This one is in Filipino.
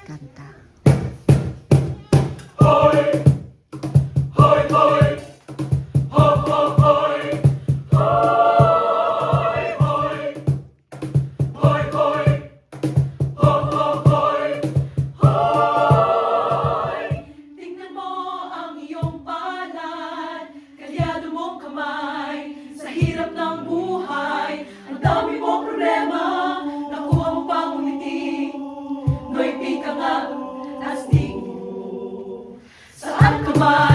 kanta. Hoy! Hoy! Hoy! Ho! Ho! Hoy! Hoy! Hoy! Hoy! Hoy! Ho! Ho! Hoy! Hoy! Tingnan mo ang iyong palad, kalyado mong kamay, sa hirap ng buhay, ang dami mong problema, nakuha mo pang umiti, no'y pika nga, astig. Saan ka man?